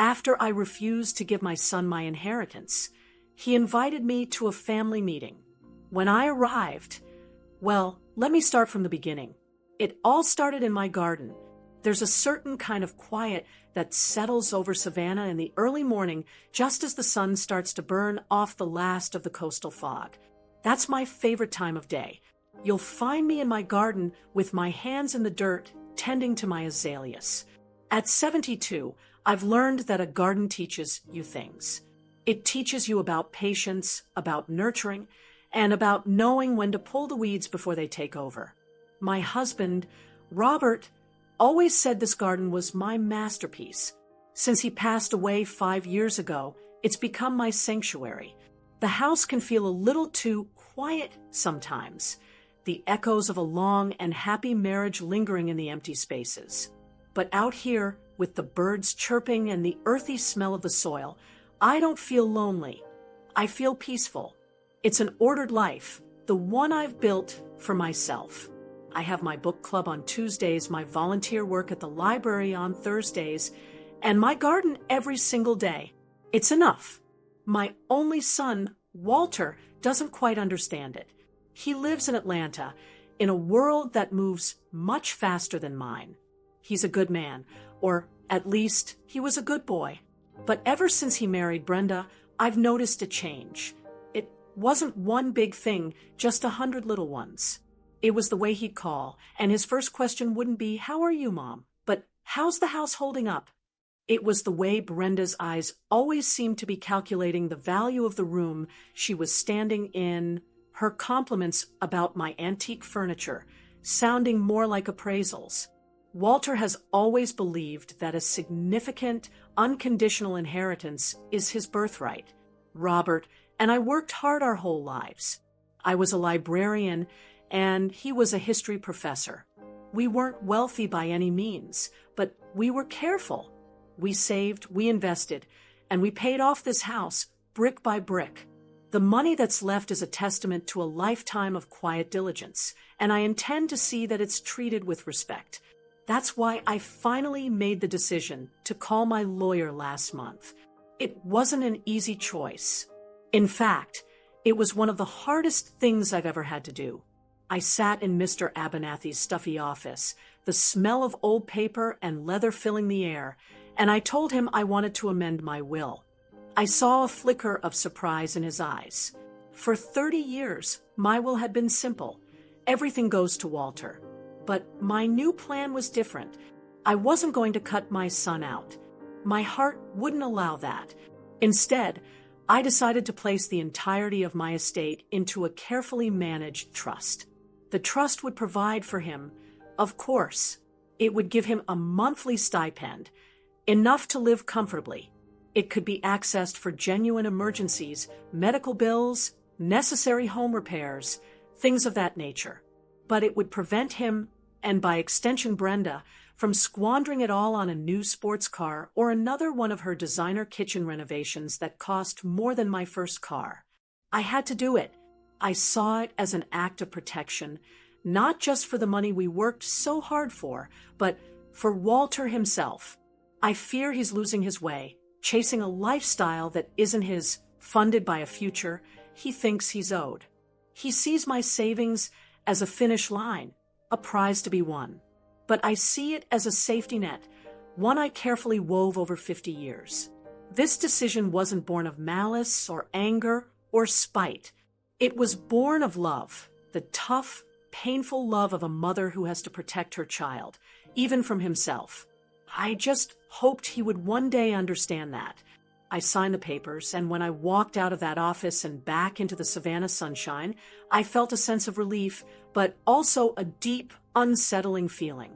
After I refused to give my son my inheritance, he invited me to a family meeting. When I arrived, well, let me start from the beginning. It all started in my garden. There's a certain kind of quiet that settles over Savannah in the early morning just as the sun starts to burn off the last of the coastal fog. That's my favorite time of day. You'll find me in my garden with my hands in the dirt, tending to my azaleas. At 72, I've learned that a garden teaches you things. It teaches you about patience, about nurturing, and about knowing when to pull the weeds before they take over. My husband, Robert, always said this garden was my masterpiece. Since he passed away 5 years ago, it's become my sanctuary. The house can feel a little too quiet sometimes, the echoes of a long and happy marriage lingering in the empty spaces. But out here, with the birds chirping and the earthy smell of the soil, I don't feel lonely. I feel peaceful. It's an ordered life, the one I've built for myself. I have my book club on Tuesdays, my volunteer work at the library on Thursdays, and my garden every single day. It's enough. My only son, Walter, doesn't quite understand it. He lives in Atlanta, in a world that moves much faster than mine. He's a good man, or at least he was a good boy. But ever since he married Brenda, I've noticed a change. It wasn't one big thing, just 100 little ones. It was the way he'd call, and his first question wouldn't be, "How are you, Mom?" but "How's the house holding up?" It was the way Brenda's eyes always seemed to be calculating the value of the room she was standing in, her compliments about my antique furniture, sounding more like appraisals. Walter has always believed that a significant, unconditional inheritance is his birthright. Robert and I worked hard our whole lives. I was a librarian, and he was a history professor. We weren't wealthy by any means, but we were careful. We saved, we invested, and we paid off this house brick by brick. The money that's left is a testament to a lifetime of quiet diligence, and I intend to see that it's treated with respect. That's why I finally made the decision to call my lawyer last month. It wasn't an easy choice. In fact, it was one of the hardest things I've ever had to do. I sat in Mr. Abernathy's stuffy office, the smell of old paper and leather filling the air, and I told him I wanted to amend my will. I saw a flicker of surprise in his eyes. For 30 years, my will had been simple. Everything goes to Walter. But my new plan was different. I wasn't going to cut my son out. My heart wouldn't allow that. Instead, I decided to place the entirety of my estate into a carefully managed trust. The trust would provide for him, of course. It would give him a monthly stipend, enough to live comfortably. It could be accessed for genuine emergencies, medical bills, necessary home repairs, things of that nature. But it would prevent him, and by extension Brenda, from squandering it all on a new sports car or another one of her designer kitchen renovations that cost more than my first car. I had to do it. I saw it as an act of protection, not just for the money we worked so hard for, but for Walter himself. I fear he's losing his way, chasing a lifestyle that isn't his, funded by a future he thinks he's owed. He sees my savings as a finish line, a prize to be won. But I see it as a safety net, one I carefully wove over 50 years. This decision wasn't born of malice or anger or spite. It was born of love, the tough, painful love of a mother who has to protect her child, even from himself. I just hoped he would one day understand that. I signed the papers, and when I walked out of that office and back into the Savannah sunshine, I felt a sense of relief, but also a deep, unsettling feeling.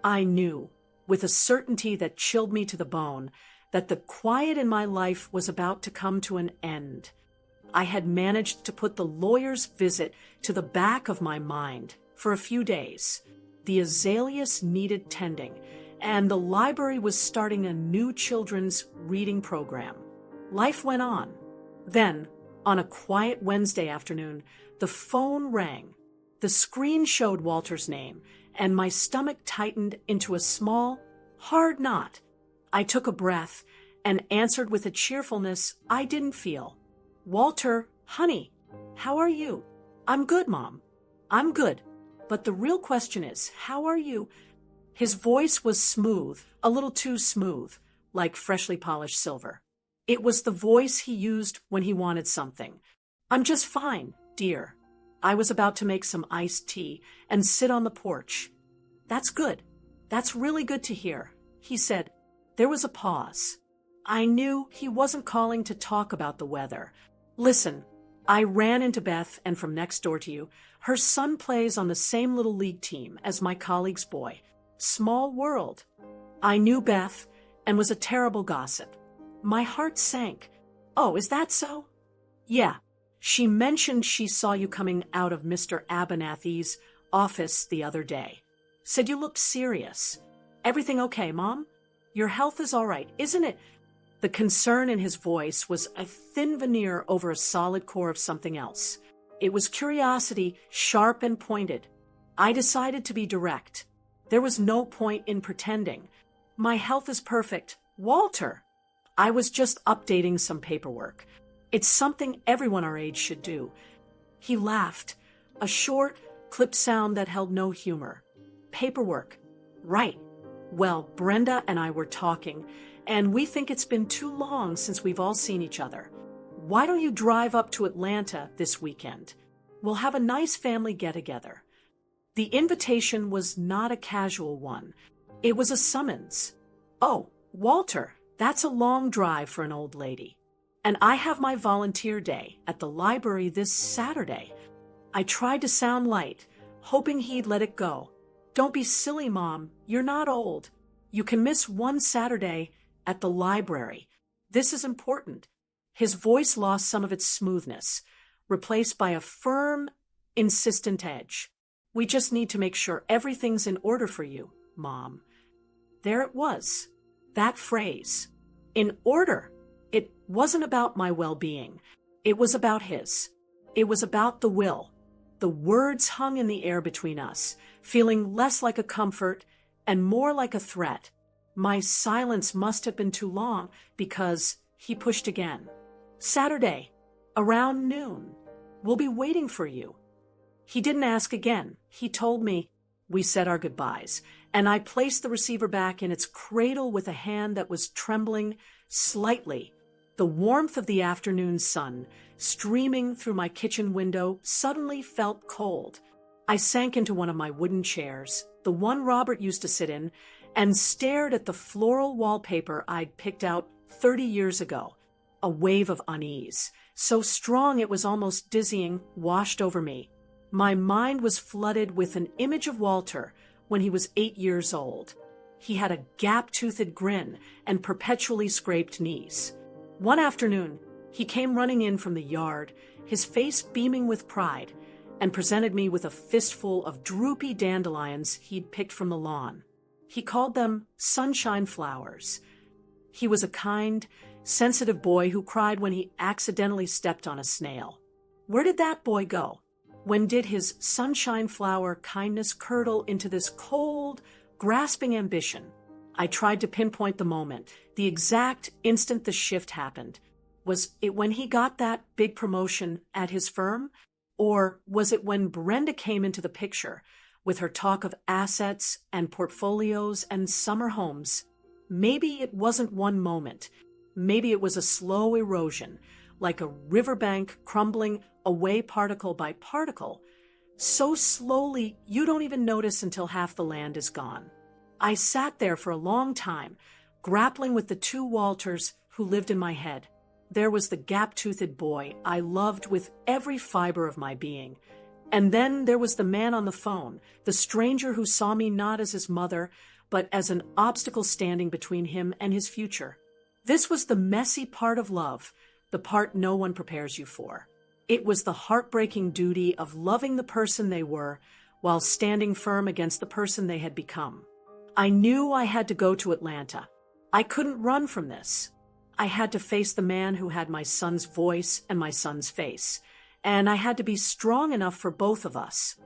I knew, with a certainty that chilled me to the bone, that the quiet in my life was about to come to an end. I had managed to put the lawyer's visit to the back of my mind for a few days. The azaleas needed tending, and the library was starting a new children's reading program. Life went on. Then, on a quiet Wednesday afternoon, the phone rang. The screen showed Walter's name, and my stomach tightened into a small, hard knot. I took a breath and answered with a cheerfulness I didn't feel. "Walter, honey, how are you?" "I'm good, Mom. I'm good. But the real question is, how are you?" His voice was smooth, a little too smooth, like freshly polished silver. It was the voice he used when he wanted something. "I'm just fine, dear." I was about to make some iced tea and sit on the porch. "That's good. That's really good to hear," he said. There was a pause. I knew he wasn't calling to talk about the weather. "Listen, I ran into Beth, and from next door to you. Her son plays on the same little league team as my colleague's boy. Small world." I knew Beth and was a terrible gossip. My heart sank. "Oh, is that so?" "Yeah. She mentioned she saw you coming out of Mr. Abernathy's office the other day. Said you looked serious. Everything okay, Mom? Your health is all right, isn't it?" The concern in his voice was a thin veneer over a solid core of something else. It was curiosity, sharp and pointed. I decided to be direct. There was no point in pretending. "My health is perfect. Walter." I was just updating some paperwork. It's something everyone our age should do. He laughed, a short, clipped sound that held no humor. "Paperwork. Right. Well, Brenda and I were talking, and we think it's been too long since we've all seen each other. Why don't you drive up to Atlanta this weekend? We'll have a nice family get-together." The invitation was not a casual one. It was a summons. "Oh, Walter, that's a long drive for an old lady. And I have my volunteer day at the library this Saturday." I tried to sound light, hoping he'd let it go. "Don't be silly, Mom. You're not old. You can miss one Saturday at the library. This is important." His voice lost some of its smoothness, replaced by a firm, insistent edge. "We just need to make sure everything's in order for you, Mom." There it was, that phrase. In order. It wasn't about my well-being. It was about his. It was about the will. The words hung in the air between us, feeling less like a comfort and more like a threat. My silence must have been too long because he pushed again. "Saturday, around noon. We'll be waiting for you." He didn't ask again. He told me. We said our goodbyes, and I placed the receiver back in its cradle with a hand that was trembling slightly. The warmth of the afternoon sun, streaming through my kitchen window, suddenly felt cold. I sank into one of my wooden chairs, the one Robert used to sit in, and stared at the floral wallpaper I'd picked out 30 years ago. A wave of unease, so strong it was almost dizzying, washed over me. My mind was flooded with an image of Walter when he was 8 years old. He had a gap-toothed grin and perpetually scraped knees. One afternoon, he came running in from the yard, his face beaming with pride, and presented me with a fistful of droopy dandelions he'd picked from the lawn. He called them sunshine flowers. He was a kind, sensitive boy who cried when he accidentally stepped on a snail. Where did that boy go? When did his sunshine flower kindness curdle into this cold, grasping ambition? I tried to pinpoint the moment, the exact instant the shift happened. Was it when he got that big promotion at his firm? Or was it when Brenda came into the picture with her talk of assets and portfolios and summer homes? Maybe it wasn't one moment. Maybe it was a slow erosion, like a riverbank crumbling away particle by particle, so slowly you don't even notice until half the land is gone. I sat there for a long time, grappling with the two Walters who lived in my head. There was the gap-toothed boy I loved with every fiber of my being. And then there was the man on the phone, the stranger who saw me not as his mother, but as an obstacle standing between him and his future. This was the messy part of love, the part no one prepares you for. It was the heartbreaking duty of loving the person they were while standing firm against the person they had become. I knew I had to go to Atlanta. I couldn't run from this. I had to face the man who had my son's voice and my son's face, and I had to be strong enough for both of us.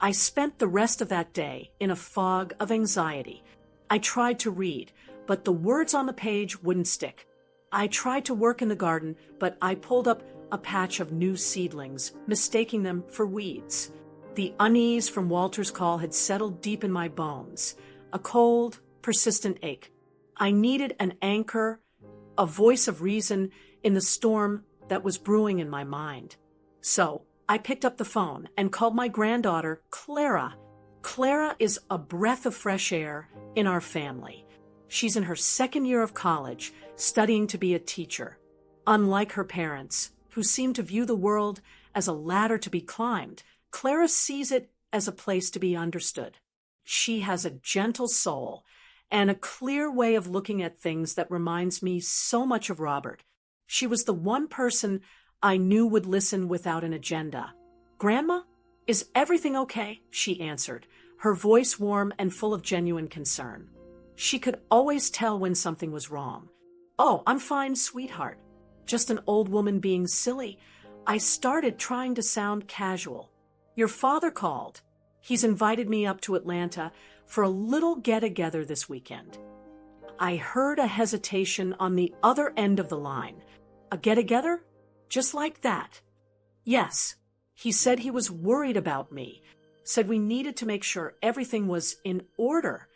I spent the rest of that day in a fog of anxiety. I tried to read, but the words on the page wouldn't stick. I tried to work in the garden, but I pulled up a patch of new seedlings, mistaking them for weeds. The unease from Walter's call had settled deep in my bones, a cold, persistent ache. I needed an anchor, a voice of reason in the storm that was brewing in my mind. So I picked up the phone and called my granddaughter, Clara. Clara is a breath of fresh air in our family. She's in her second year of college, studying to be a teacher. Unlike her parents, who seem to view the world as a ladder to be climbed, Clara sees it as a place to be understood. She has a gentle soul and a clear way of looking at things that reminds me so much of Robert. She was the one person I knew would listen without an agenda. "Grandma, is everything okay?" she answered, her voice warm and full of genuine concern. She could always tell when something was wrong. "Oh, I'm fine, sweetheart. Just an old woman being silly." I started trying to sound casual. "Your father called. He's invited me up to Atlanta for a little get-together this weekend." I heard a hesitation on the other end of the line. "A get-together? Just like that?" "Yes. He said he was worried about me, said we needed to make sure everything was in order."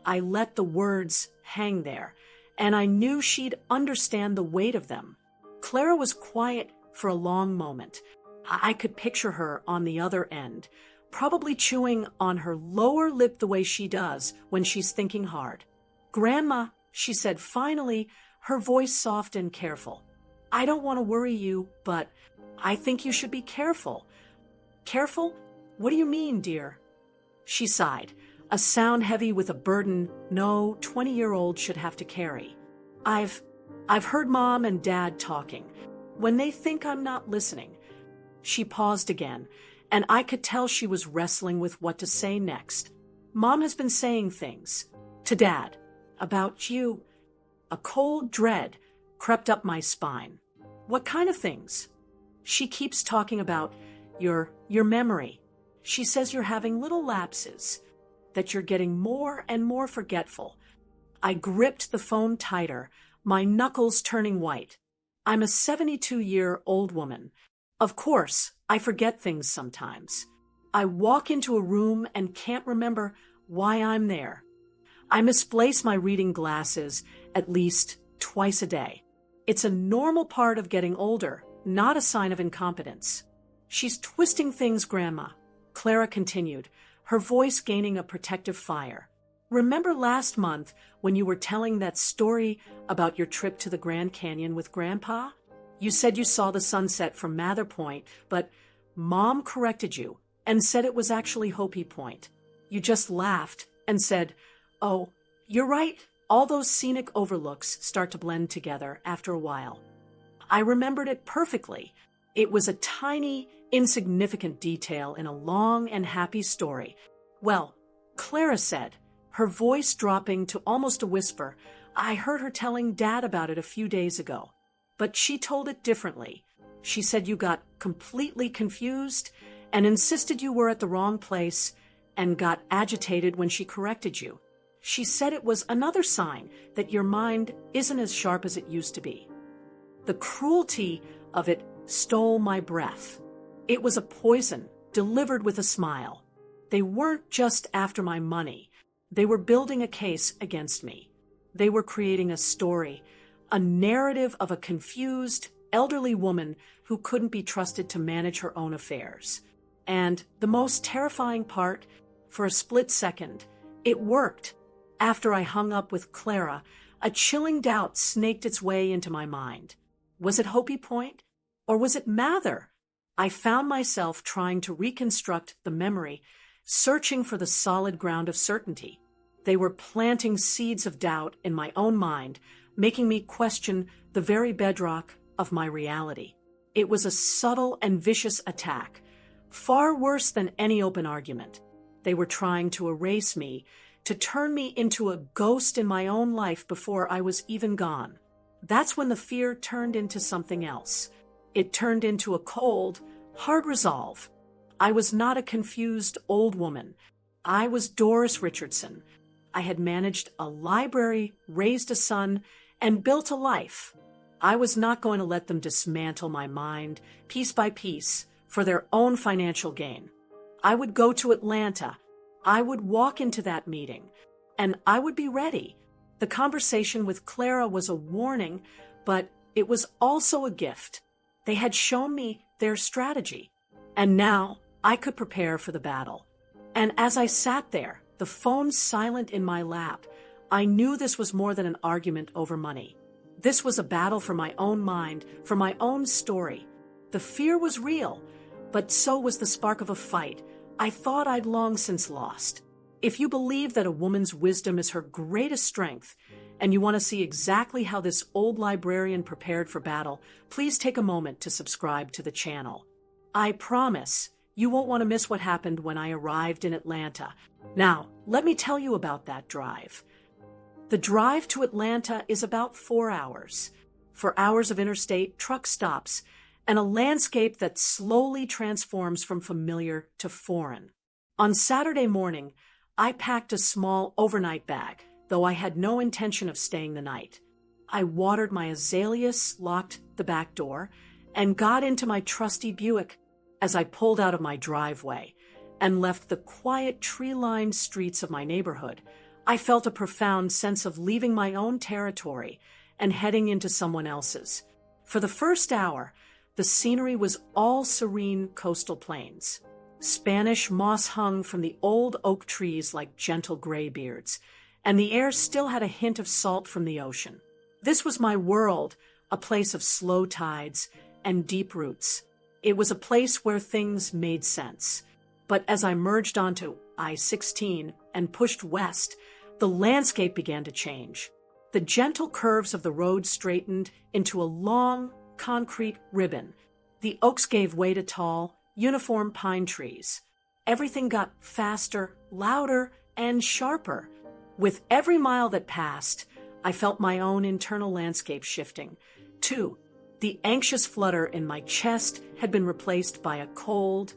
I let the words hang there, and I knew she'd understand the weight of them. Clara was quiet for a long moment. I could picture her on the other end, probably chewing on her lower lip the way she does when she's thinking hard. "Grandma," she said finally, her voice soft and careful. "I don't want to worry you, but I think you should be careful." "Careful? What do you mean, dear?" She sighed, a sound heavy with a burden no 20-year-old should have to carry. I've heard Mom and Dad talking. When they think I'm not listening." She paused again, and I could tell she was wrestling with what to say next. "Mom has been saying things to Dad about you." A cold dread crept up my spine. "What kind of things?" "She keeps talking about your memory. She says you're having little lapses, that you're getting more and more forgetful." I gripped the phone tighter, my knuckles turning white. I'm a 72-year-old woman. Of course, I forget things sometimes. I walk into a room and can't remember why I'm there. I misplace my reading glasses at least twice a day. It's a normal part of getting older, not a sign of incompetence. "She's twisting things, Grandma," Clara continued, her voice gaining a protective fire. "Remember last month when you were telling that story about your trip to the Grand Canyon with Grandpa? You said you saw the sunset from Mather Point, but Mom corrected you and said it was actually Hopi Point. You just laughed and said, 'Oh, you're right. All those scenic overlooks start to blend together after a while.' I remembered it perfectly. It was a tiny, insignificant detail in a long and happy story. Well, Clara said, her voice dropping to almost a whisper, I heard her telling Dad about it a few days ago. But she told it differently. She said you got completely confused and insisted you were at the wrong place and got agitated when she corrected you. She said it was another sign that your mind isn't as sharp as it used to be. The cruelty of it stole my breath. It was a poison delivered with a smile. They weren't just after my money. They were building a case against me. They were creating a story, a narrative of a confused, elderly woman who couldn't be trusted to manage her own affairs. And the most terrifying part, for a split second, it worked. After I hung up with Clara, a chilling doubt snaked its way into my mind. Was it Hopi Point? Or was it Mather? I found myself trying to reconstruct the memory, searching for the solid ground of certainty. They were planting seeds of doubt in my own mind, making me question the very bedrock of my reality. It was a subtle and vicious attack, far worse than any open argument. They were trying to erase me, to turn me into a ghost in my own life before I was even gone. That's when the fear turned into something else. It turned into a cold, hard resolve. I was not a confused old woman. I was Doris Richardson. I had managed a library, raised a son, and built a life. I was not going to let them dismantle my mind, piece by piece, for their own financial gain. I would go to Atlanta. I would walk into that meeting, and I would be ready. The conversation with Clara was a warning, but it was also a gift. They had shown me their strategy, and now I could prepare for the battle. And as I sat there, the phone silent in my lap, I knew this was more than an argument over money. This was a battle for my own mind, for my own story. The fear was real, but so was the spark of a fight I thought I'd long since lost. If you believe that a woman's wisdom is her greatest strength, and you want to see exactly how this old librarian prepared for battle, please take a moment to subscribe to the channel. I promise you won't want to miss what happened when I arrived in Atlanta. Now, let me tell you about that drive. The drive to Atlanta is about 4 hours. 4 hours of interstate truck stops and a landscape that slowly transforms from familiar to foreign. On Saturday morning, I packed a small overnight bag, though I had no intention of staying the night. I watered my azaleas, locked the back door, and got into my trusty Buick as I pulled out of my driveway and left the quiet tree-lined streets of my neighborhood. I felt a profound sense of leaving my own territory and heading into someone else's. For the first hour, the scenery was all serene coastal plains. Spanish moss hung from the old oak trees like gentle graybeards, and the air still had a hint of salt from the ocean. This was my world, a place of slow tides and deep roots. It was a place where things made sense. But as I merged onto I-16 and pushed west, the landscape began to change. The gentle curves of the road straightened into a long, concrete ribbon. The oaks gave way to tall, uniform pine trees. Everything got faster, louder, and sharper. With every mile that passed, I felt my own internal landscape shifting. Too, the anxious flutter in my chest had been replaced by a cold,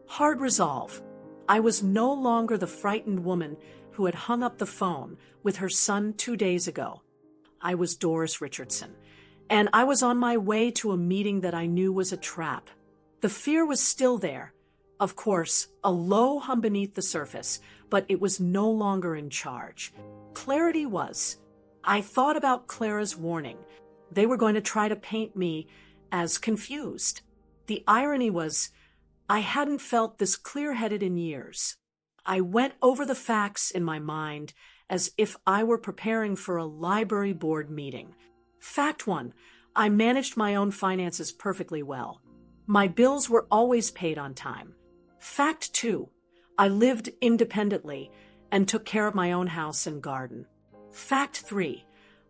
hard resolve. I was no longer the frightened woman who had hung up the phone with her son 2 days ago. I was Doris Richardson, and I was on my way to a meeting that I knew was a trap. The fear was still there. Of course, a low hum beneath the surface, but it was no longer in charge. Clarity was. I thought about Clara's warning. They were going to try to paint me as confused. The irony was, I hadn't felt this clear-headed in years. I went over the facts in my mind as if I were preparing for a library board meeting. Fact 1, I managed my own finances perfectly well. My bills were always paid on time. Fact 2, I lived independently and took care of my own house and garden. Fact 3,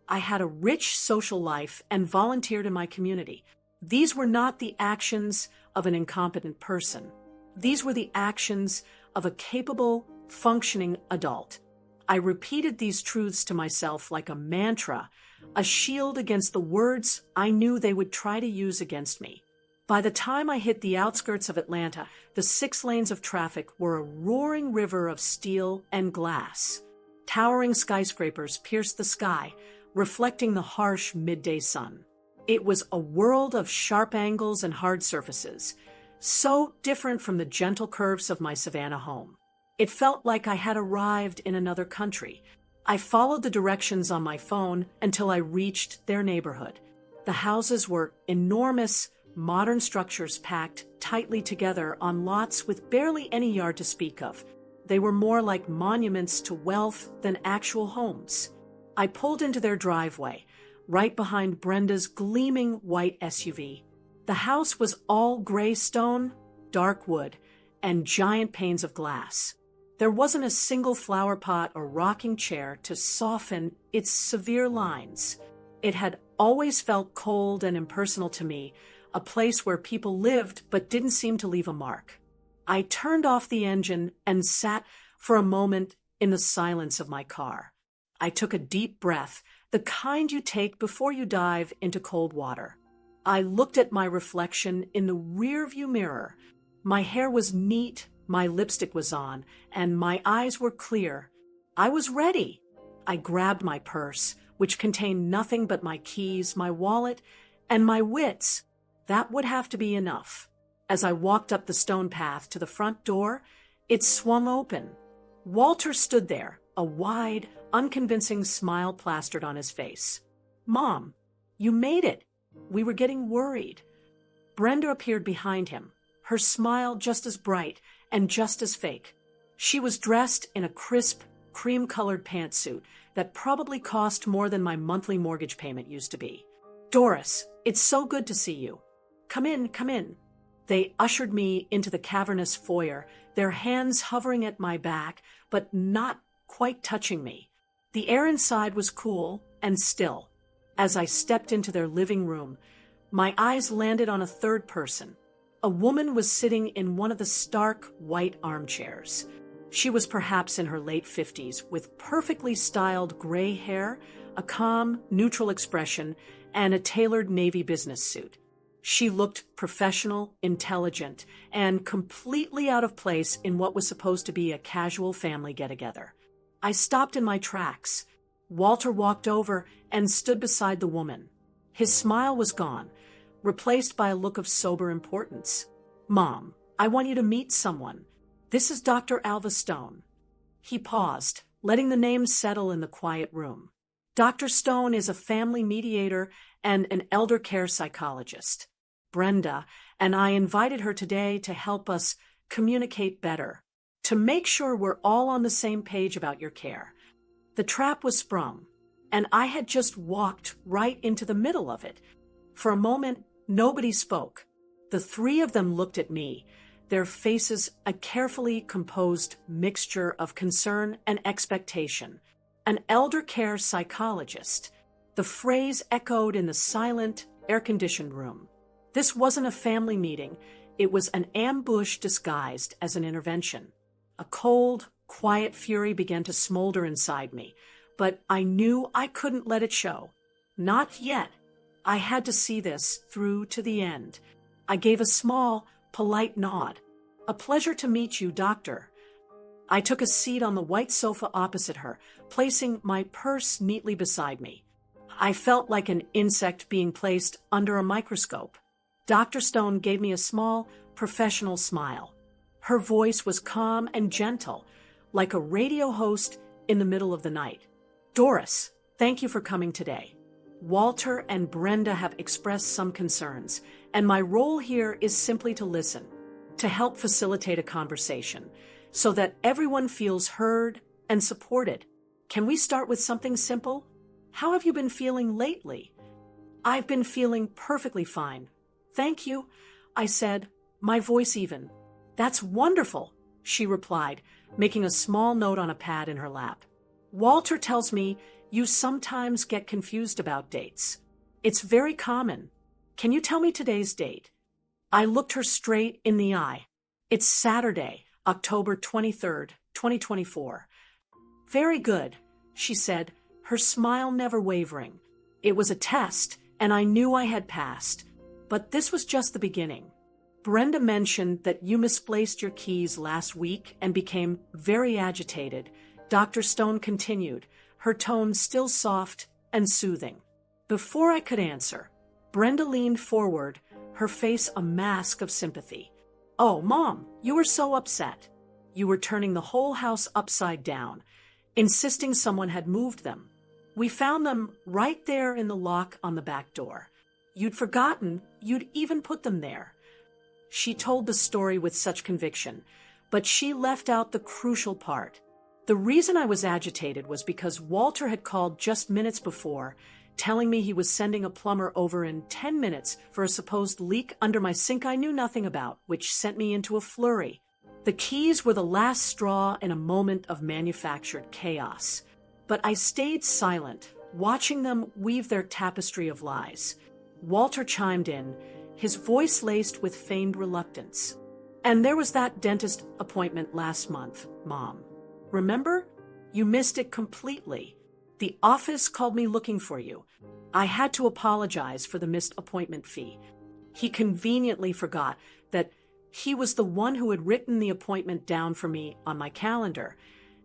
I had a rich social life and volunteered in my community. These were not the actions of an incompetent person. These were the actions of a capable, functioning adult. I repeated these truths to myself like a mantra, a shield against the words I knew they would try to use against me. By the time I hit the outskirts of Atlanta, the 6 lanes of traffic were a roaring river of steel and glass. Towering skyscrapers pierced the sky, reflecting the harsh midday sun. It was a world of sharp angles and hard surfaces, so different from the gentle curves of my Savannah home. It felt like I had arrived in another country. I followed the directions on my phone until I reached their neighborhood. The houses were enormous, modern structures packed tightly together on lots with barely any yard to speak of. They were more like monuments to wealth than actual homes. I pulled into their driveway, right behind Brenda's gleaming white SUV. The house was all gray stone, dark wood, and giant panes of glass. There wasn't a single flower pot or rocking chair to soften its severe lines. It had always felt cold and impersonal to me, a place where people lived but didn't seem to leave a mark. I turned off the engine and sat for a moment in the silence of my car. I took a deep breath, the kind you take before you dive into cold water. I looked at my reflection in the rearview mirror. My hair was neat, my lipstick was on, and my eyes were clear. I was ready. I grabbed my purse, which contained nothing but my keys, my wallet, and my wits. That would have to be enough. As I walked up the stone path to the front door, it swung open. Walter stood there, a wide, unconvincing smile plastered on his face. "Mom, you made it. We were getting worried." Brenda appeared behind him, her smile just as bright and just as fake. She was dressed in a crisp, cream-colored pantsuit that probably cost more than my monthly mortgage payment used to be. "Doris, it's so good to see you. Come in, come in." They ushered me into the cavernous foyer, their hands hovering at my back, but not quite touching me. The air inside was cool and still. As I stepped into their living room, my eyes landed on a third person. A woman was sitting in one of the stark white armchairs. She was perhaps in her late 50s, with perfectly styled gray hair, a calm, neutral expression, and a tailored navy business suit. She looked professional, intelligent, and completely out of place in what was supposed to be a casual family get-together. I stopped in my tracks. Walter walked over and stood beside the woman. His smile was gone, replaced by a look of sober importance. "Mom, I want you to meet someone. This is Dr. Alva Stone." He paused, letting the name settle in the quiet room. Dr. Stone is a family mediator and an elder care psychologist. Brenda and I invited her today to help us communicate better, to make sure we're all on the same page about your care. The trap was sprung, and I had just walked right into the middle of it. For a moment, nobody spoke. The three of them looked at me, their faces a carefully composed mixture of concern and expectation. An elder care psychologist. The phrase echoed in the silent, air-conditioned room. This wasn't a family meeting. It was an ambush disguised as an intervention. A cold, quiet fury began to smolder inside me, but I knew I couldn't let it show. Not yet. I had to see this through to the end. I gave a small, polite nod. "A pleasure to meet you, doctor." I took a seat on the white sofa opposite her, placing my purse neatly beside me. I felt like an insect being placed under a microscope. Dr. Stone gave me a small, professional smile. Her voice was calm and gentle, like a radio host in the middle of the night. "Doris, thank you for coming today. Walter and Brenda have expressed some concerns, and my role here is simply to listen, to help facilitate a conversation, so that everyone feels heard and supported. Can we start with something simple? How have you been feeling lately?" "I've been feeling perfectly fine. Thank you," I said, my voice even. "That's wonderful," she replied, making a small note on a pad in her lap. "Walter tells me you sometimes get confused about dates. It's very common. Can you tell me today's date?" I looked her straight in the eye. "It's Saturday, October 23rd, 2024. "Very good," she said, her smile never wavering. It was a test, and I knew I had passed. But this was just the beginning. "Brenda mentioned that you misplaced your keys last week and became very agitated," Dr. Stone continued, her tone still soft and soothing. Before I could answer, Brenda leaned forward, her face a mask of sympathy. "Oh, Mom, you were so upset. You were turning the whole house upside down, insisting someone had moved them. We found them right there in the lock on the back door. You'd forgotten you'd even put them there." She told the story with such conviction, but she left out the crucial part. The reason I was agitated was because Walter had called just minutes before, telling me he was sending a plumber over in 10 minutes for a supposed leak under my sink I knew nothing about, which sent me into a flurry. The keys were the last straw in a moment of manufactured chaos. But I stayed silent, watching them weave their tapestry of lies. Walter chimed in, his voice laced with feigned reluctance. "And there was that dentist appointment last month, Mom. Remember? You missed it completely. The office called me looking for you. I had to apologize for the missed appointment fee." He conveniently forgot that he was the one who had written the appointment down for me on my calendar,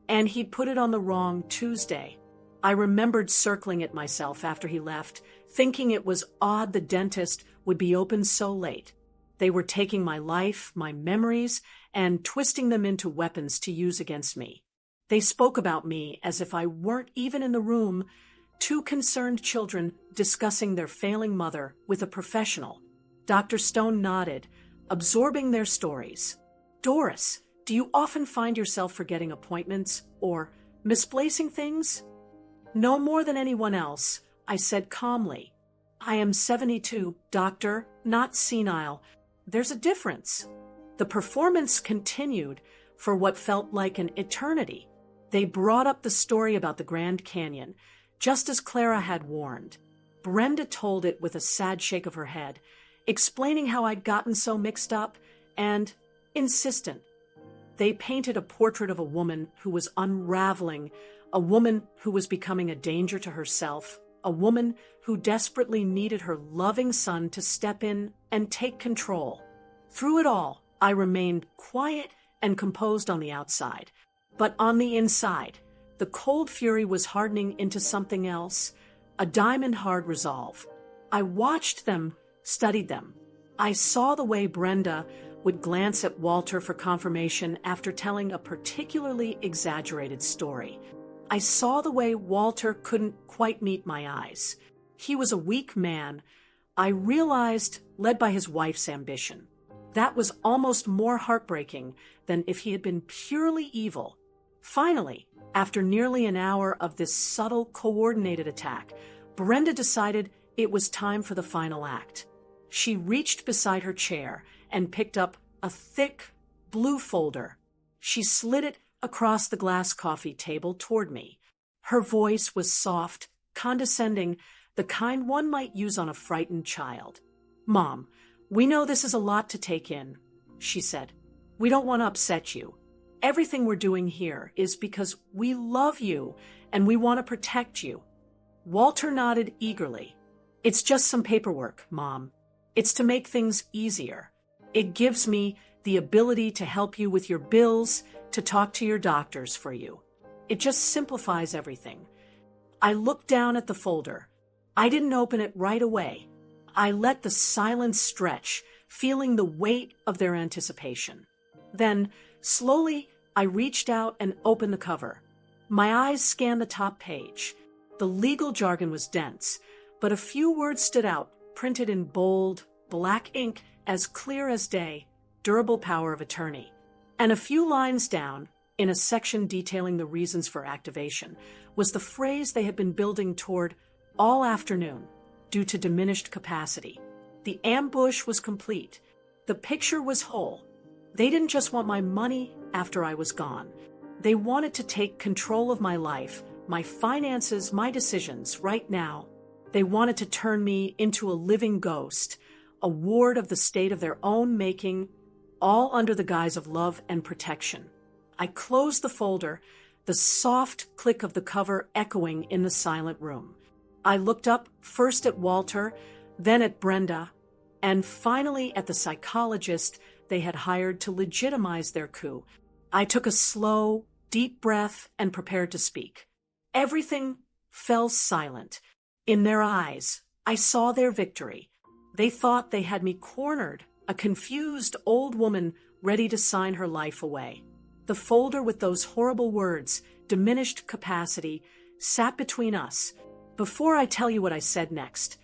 and he'd put it on the wrong Tuesday. I remembered circling it myself after he left, thinking it was odd the dentist would be open so late. They were taking my life, my memories, and twisting them into weapons to use against me. They spoke about me as if I weren't even in the room, two concerned children discussing their failing mother with a professional. Dr. Stone nodded, absorbing their stories. Doris, do you often find yourself forgetting appointments or misplacing things? No more than anyone else, I said calmly. I am 72, doctor, not senile. There's a difference. The performance continued for what felt like an eternity. They brought up the story about the Grand Canyon, just as Clara had warned. Brenda told it with a sad shake of her head, explaining how I'd gotten so mixed up and insistent. They painted a portrait of a woman who was unraveling, a woman who was becoming a danger to herself, a woman who desperately needed her loving son to step in and take control. Through it all, I remained quiet and composed on the outside. But on the inside, the cold fury was hardening into something else, a diamond-hard resolve. I watched them, studied them. I saw the way Brenda would glance at Walter for confirmation after telling a particularly exaggerated story. I saw the way Walter couldn't quite meet my eyes. He was a weak man, I realized, led by his wife's ambition. That was almost more heartbreaking than if he had been purely evil. Finally, after nearly an hour of this subtle, coordinated attack, Brenda decided it was time for the final act. She reached beside her chair and picked up a thick, blue folder. She slid it across the glass coffee table toward me. Her voice was soft, condescending, the kind one might use on a frightened child. "Mom, we know this is a lot to take in," she said. "We don't want to upset you. Everything we're doing here is because we love you and we want to protect you." Walter nodded eagerly. "It's just some paperwork, Mom. It's to make things easier. It gives me the ability to help you with your bills, to talk to your doctors for you. It just simplifies everything." I looked down at the folder. I didn't open it right away. I let the silence stretch, feeling the weight of their anticipation. Then, slowly, I reached out and opened the cover. My eyes scanned the top page. The legal jargon was dense, but a few words stood out, printed in bold, black ink, as clear as day, durable power of attorney. And a few lines down, in a section detailing the reasons for activation, was the phrase they had been building toward all afternoon, due to diminished capacity. The ambush was complete. The picture was whole. They didn't just want my money after I was gone. They wanted to take control of my life, my finances, my decisions, right now. They wanted to turn me into a living ghost, a ward of the state of their own making, all under the guise of love and protection. I closed the folder, the soft click of the cover echoing in the silent room. I looked up first at Walter, then at Brenda, and finally at the psychologist they had hired to legitimize their coup. I took a slow, deep breath and prepared to speak. Everything fell silent. In their eyes, I saw their victory. They thought they had me cornered, a confused old woman ready to sign her life away. The folder with those horrible words, diminished capacity, sat between us. Before I tell you what I said next,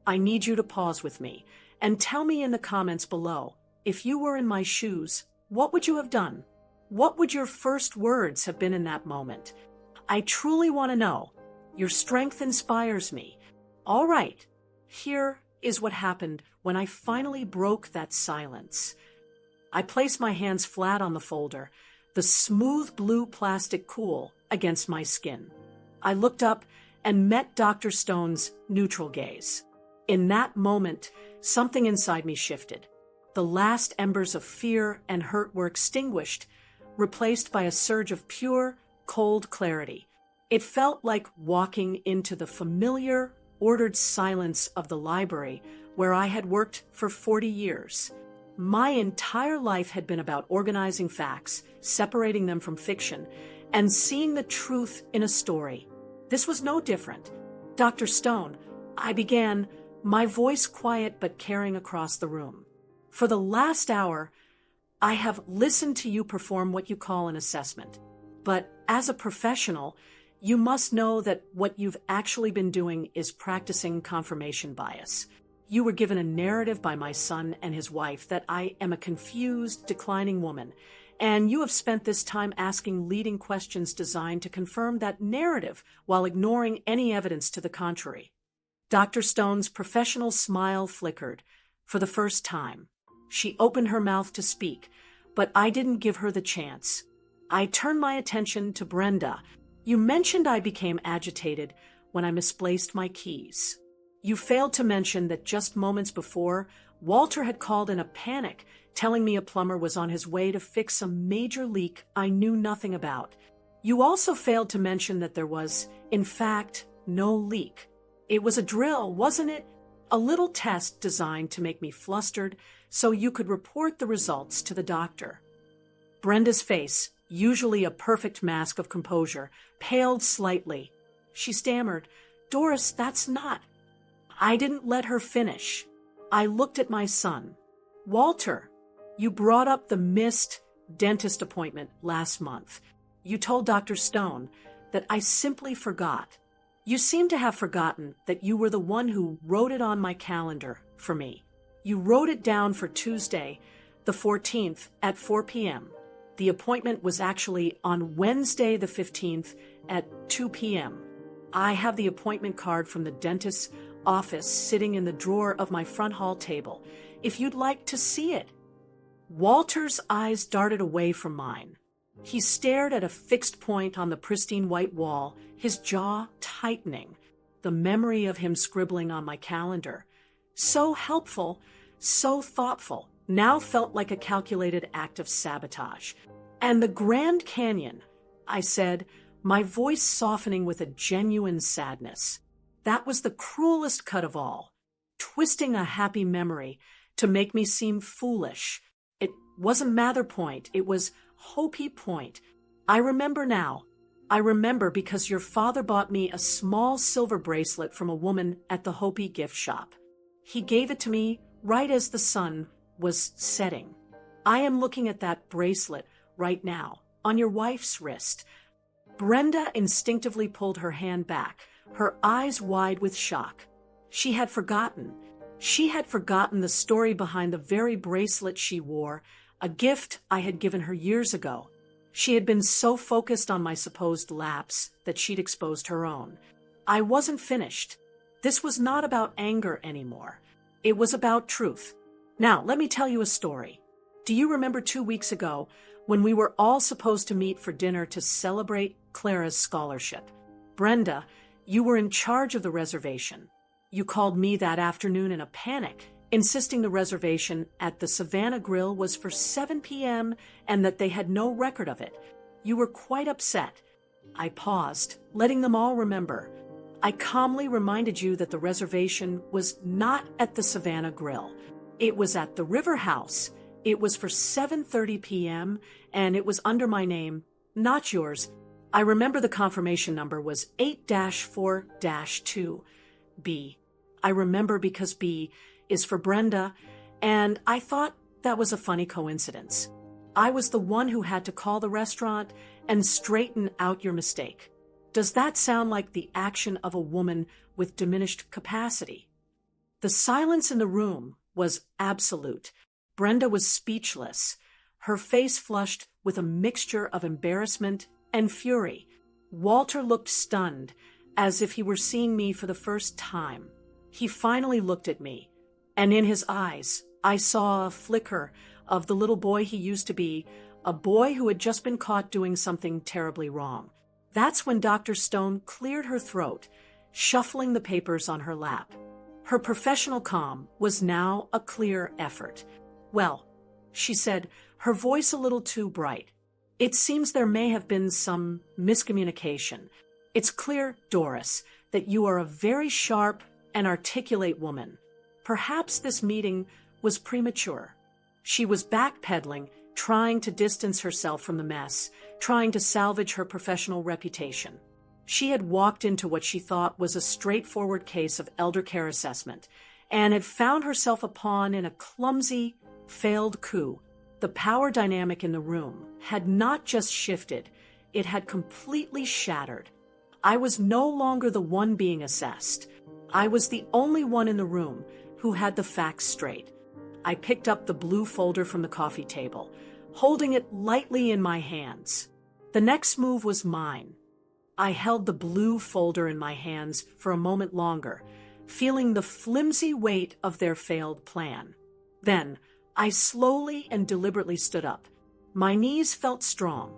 I need you to pause with me and tell me in the comments below, if you were in my shoes, what would you have done? What would your first words have been in that moment? I truly want to know. Your strength inspires me. All right, here is what happened when I finally broke that silence. I placed my hands flat on the folder, the smooth blue plastic cool against my skin. I looked up and met Dr. Stone's neutral gaze. In that moment, something inside me shifted. The last embers of fear and hurt were extinguished, replaced by a surge of pure, cold clarity. It felt like walking into the familiar, ordered silence of the library where I had worked for 40 years. My entire life had been about organizing facts, separating them from fiction, and seeing the truth in a story. This was no different. Dr. Stone, I began, my voice quiet but carrying across the room. For the last hour, I have listened to you perform what you call an assessment. But as a professional, you must know that what you've actually been doing is practicing confirmation bias. You were given a narrative by my son and his wife that I am a confused, declining woman, and you have spent this time asking leading questions designed to confirm that narrative while ignoring any evidence to the contrary. Dr. Stone's professional smile flickered for the first time. She opened her mouth to speak, but I didn't give her the chance. I turned my attention to Brenda. You mentioned I became agitated when I misplaced my keys. You failed to mention that just moments before, Walter had called in a panic, telling me a plumber was on his way to fix a major leak I knew nothing about. You also failed to mention that there was, in fact, no leak. It was a drill, wasn't it? A little test designed to make me flustered so you could report the results to the doctor. Brenda's face, usually a perfect mask of composure, paled slightly. She stammered, "Doris, that's not..." I didn't let her finish. I looked at my son. "Walter, you brought up the missed dentist appointment last month. You told Dr. Stone that I simply forgot. You seem to have forgotten that you were the one who wrote it on my calendar for me. You wrote it down for Tuesday, the 14th at 4 p.m. The appointment was actually on Wednesday, the 15th at 2 p.m. I have the appointment card from the dentist's office sitting in the drawer of my front hall table, if you'd like to see it." Walter's eyes darted away from mine. He stared at a fixed point on the pristine white wall, his jaw tightening. The memory of him scribbling on my calendar, so helpful, so thoughtful, now felt like a calculated act of sabotage. "And the Grand Canyon," I said, my voice softening with a genuine sadness. That was the cruelest cut of all, twisting a happy memory to make me seem foolish. It wasn't Mather Point, it was Hopi Point. I remember now. I remember because your father bought me a small silver bracelet from a woman at the Hopi gift shop. He gave it to me right as the sun was setting. I am looking at that bracelet right now, on your wife's wrist. Brenda instinctively pulled her hand back, her eyes wide with shock. She had forgotten. She had forgotten the story behind the very bracelet she wore, a gift I had given her years ago. She had been so focused on my supposed lapse that she'd exposed her own. I wasn't finished. This was not about anger anymore. It was about truth. Now, let me tell you a story. Do you remember 2 weeks ago when we were all supposed to meet for dinner to celebrate Clara's scholarship? Brenda, you were in charge of the reservation. You called me that afternoon in a panic, insisting the reservation at the Savannah Grill was for 7 p.m. and that they had no record of it. You were quite upset. I paused, letting them all remember. I calmly reminded you that the reservation was not at the Savannah Grill. It was at the River House. It was for 7:30 p.m. and it was under my name, not yours. I remember the confirmation number was 8-4-2B. I remember because B is for Brenda, and I thought that was a funny coincidence. I was the one who had to call the restaurant and straighten out your mistake. Does that sound like the action of a woman with diminished capacity? The silence in the room was absolute. Brenda was speechless, her face flushed with a mixture of embarrassment and fury. Walter looked stunned, as if he were seeing me for the first time. He finally looked at me, and in his eyes, I saw a flicker of the little boy he used to be, a boy who had just been caught doing something terribly wrong. That's when Dr. Stone cleared her throat, shuffling the papers on her lap. Her professional calm was now a clear effort. "Well," she said, her voice a little too bright, "it seems there may have been some miscommunication. It's clear, Doris, that you are a very sharp and articulate woman. Perhaps this meeting was premature." She was backpedaling, trying to distance herself from the mess, trying to salvage her professional reputation. She had walked into what she thought was a straightforward case of elder care assessment and had found herself a pawn in a clumsy, failed coup. The power dynamic in the room had not just shifted, it had completely shattered. I was no longer the one being assessed. I was the only one in the room who had the facts straight. I picked up the blue folder from the coffee table, holding it lightly in my hands. The next move was mine. I held the blue folder in my hands for a moment longer, feeling the flimsy weight of their failed plan. Then, I slowly and deliberately stood up. My knees felt strong.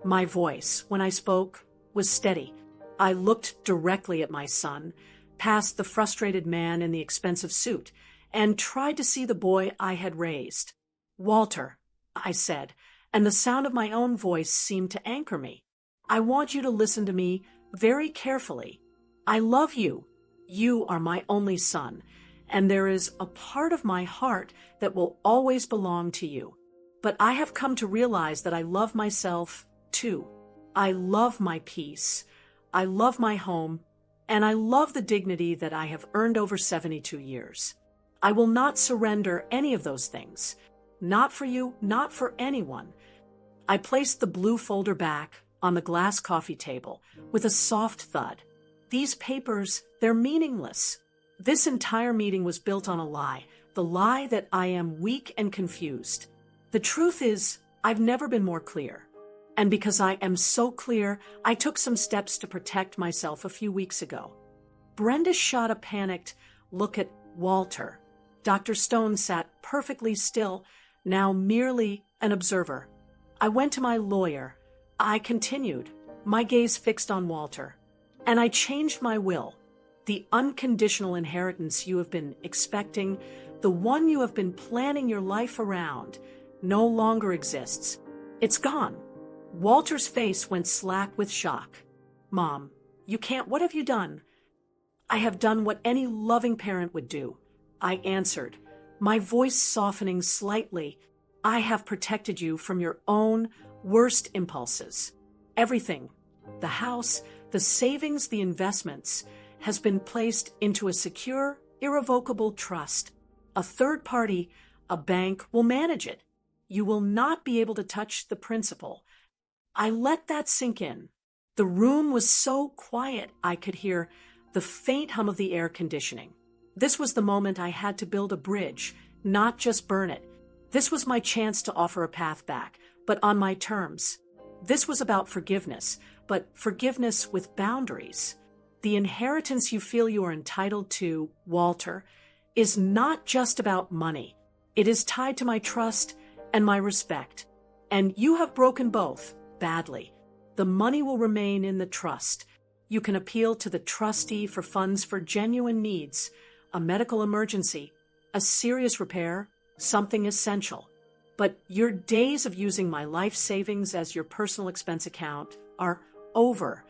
My voice, when I spoke, was steady. I looked directly at my son, past the frustrated man in the expensive suit, and tried to see the boy I had raised. "Walter," I said, and the sound of my own voice seemed to anchor me. "I want you to listen to me very carefully. I love you. You are my only son, and there is a part of my heart that will always belong to you. But I have come to realize that I love myself, too. I love my peace. I love my home, and I love the dignity that I have earned over 72 years. I will not surrender any of those things. Not for you, not for anyone." I placed the blue folder back on the glass coffee table with a soft thud. These papers, they're meaningless. This entire meeting was built on a lie, the lie that I am weak and confused. The truth is, I've never been more clear. And because I am so clear, I took some steps to protect myself a few weeks ago. Brenda shot a panicked look at Walter. Dr. Stone sat perfectly still, now merely an observer. I went to my lawyer. I continued, my gaze fixed on Walter. And I changed my will. The unconditional inheritance you have been expecting, the one you have been planning your life around, no longer exists. It's gone. Walter's face went slack with shock. "Mom, you can't. What have you done?" "I have done what any loving parent would do," I answered, my voice softening slightly. "I have protected you from your own worst impulses. Everything, the house, the savings, the investments, has been placed into a secure, irrevocable trust. A third party, a bank, will manage it. You will not be able to touch the principal." I let that sink in. The room was so quiet I could hear the faint hum of the air conditioning. This was the moment I had to build a bridge, not just burn it. This was my chance to offer a path back, but on my terms. This was about forgiveness, but forgiveness with boundaries. The inheritance you feel you are entitled to, Walter, is not just about money. It is tied to my trust and my respect. And you have broken both. Badly. The money will remain in the trust. You can appeal to the trustee for funds for genuine needs, a medical emergency, a serious repair, something essential. But your days of using my life savings as your personal expense account are over.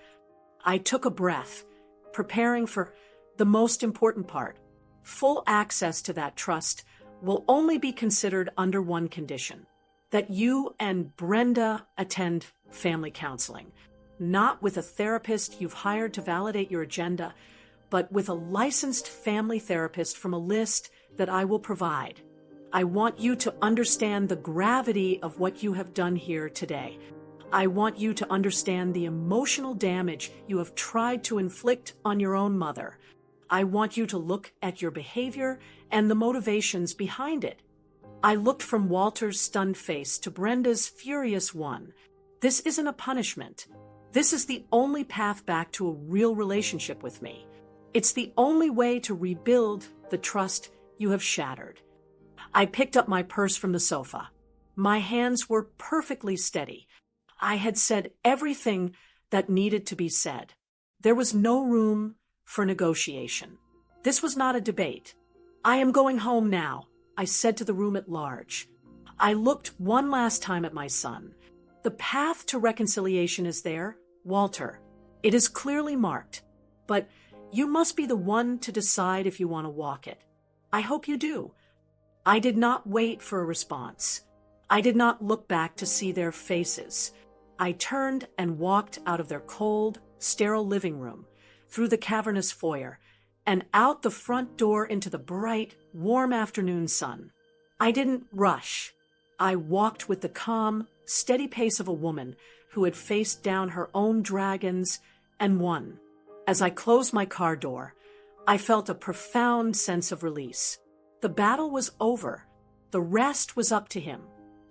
I took a breath, preparing for the most important part. Full access to that trust will only be considered under one condition: that you and Brenda attend family counseling, not with a therapist you've hired to validate your agenda, but with a licensed family therapist from a list that I will provide. I want you to understand the gravity of what you have done here today. I want you to understand the emotional damage you have tried to inflict on your own mother. I want you to look at your behavior and the motivations behind it. I looked from Walter's stunned face to Brenda's furious one. This isn't a punishment. This is the only path back to a real relationship with me. It's the only way to rebuild the trust you have shattered. I picked up my purse from the sofa. My hands were perfectly steady. I had said everything that needed to be said. There was no room for negotiation. This was not a debate. "I am going home now," I said to the room at large. I looked one last time at my son. The path to reconciliation is there, Walter. It is clearly marked, but you must be the one to decide if you want to walk it. I hope you do. I did not wait for a response. I did not look back to see their faces. I turned and walked out of their cold, sterile living room, through the cavernous foyer, and out the front door into the bright, warm afternoon sun. I didn't rush. I walked with the calm, steady pace of a woman who had faced down her own dragons and won. As I closed my car door, I felt a profound sense of release. The battle was over. The rest was up to him.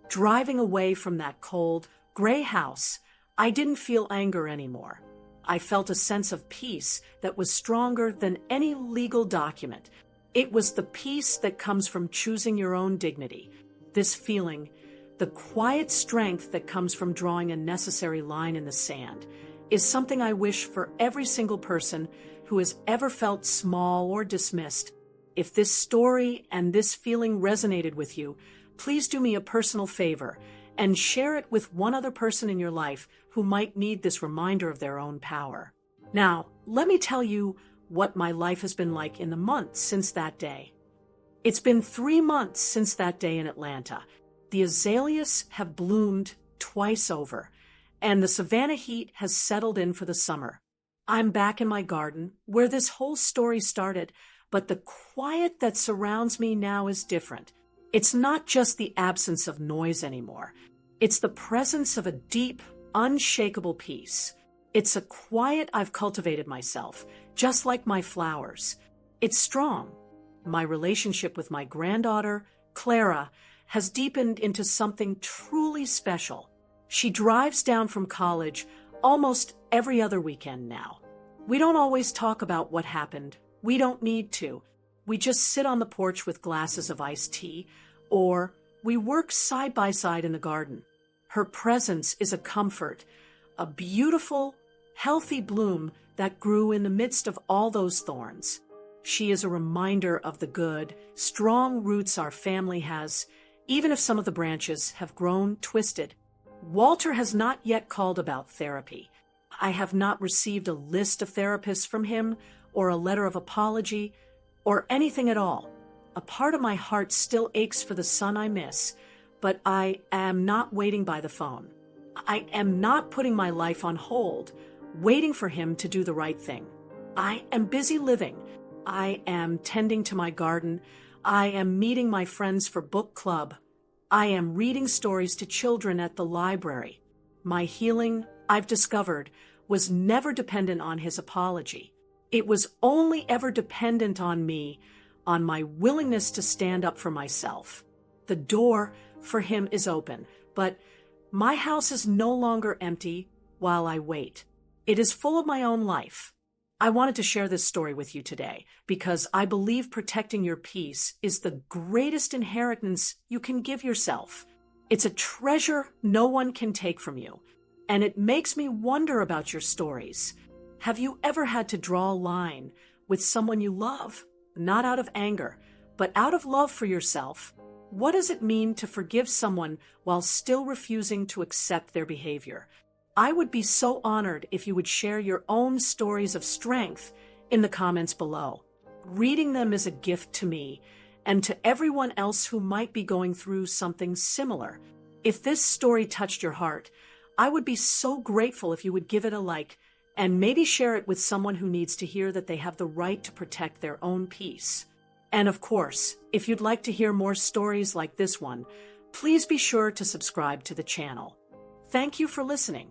Driving away from that cold, gray house, I didn't feel anger anymore. I felt a sense of peace that was stronger than any legal document. It was the peace that comes from choosing your own dignity. This feeling, the quiet strength that comes from drawing a necessary line in the sand, is something I wish for every single person who has ever felt small or dismissed. If this story and this feeling resonated with you, please do me a personal favor and share it with one other person in your life who might need this reminder of their own power. Now, let me tell you what my life has been like in the months since that day. It's been 3 months since that day in Atlanta. The azaleas have bloomed twice over, and the Savannah heat has settled in for the summer. I'm back in my garden, where this whole story started, but the quiet that surrounds me now is different. It's not just the absence of noise anymore. It's the presence of a deep, unshakable peace. It's a quiet I've cultivated myself, just like my flowers. It's strong. My relationship with my granddaughter, Clara, has deepened into something truly special. She drives down from college almost every other weekend now. We don't always talk about what happened. We don't need to. We just sit on the porch with glasses of iced tea, or we work side by side in the garden. Her presence is a comfort, a beautiful, healthy bloom that grew in the midst of all those thorns. She is a reminder of the good, strong roots our family has, even if some of the branches have grown twisted. Walter has not yet called about therapy. I have not received a list of therapists from him, or a letter of apology, or anything at all. A part of my heart still aches for the son I miss, but I am not waiting by the phone. I am not putting my life on hold, waiting for him to do the right thing. I am busy living. I am tending to my garden. I am meeting my friends for book club. I am reading stories to children at the library. My healing, I've discovered, was never dependent on his apology. It was only ever dependent on me, on my willingness to stand up for myself. The door for him is open, but my house is no longer empty while I wait. It is full of my own life. I wanted to share this story with you today because I believe protecting your peace is the greatest inheritance you can give yourself. It's a treasure no one can take from you, and it makes me wonder about your stories. Have you ever had to draw a line with someone you love, not out of anger, but out of love for yourself? What does it mean to forgive someone while still refusing to accept their behavior? I would be so honored if you would share your own stories of strength in the comments below. Reading them is a gift to me and to everyone else who might be going through something similar. If this story touched your heart, I would be so grateful if you would give it a like and maybe share it with someone who needs to hear that they have the right to protect their own peace. And of course, if you'd like to hear more stories like this one, please be sure to subscribe to the channel. Thank you for listening.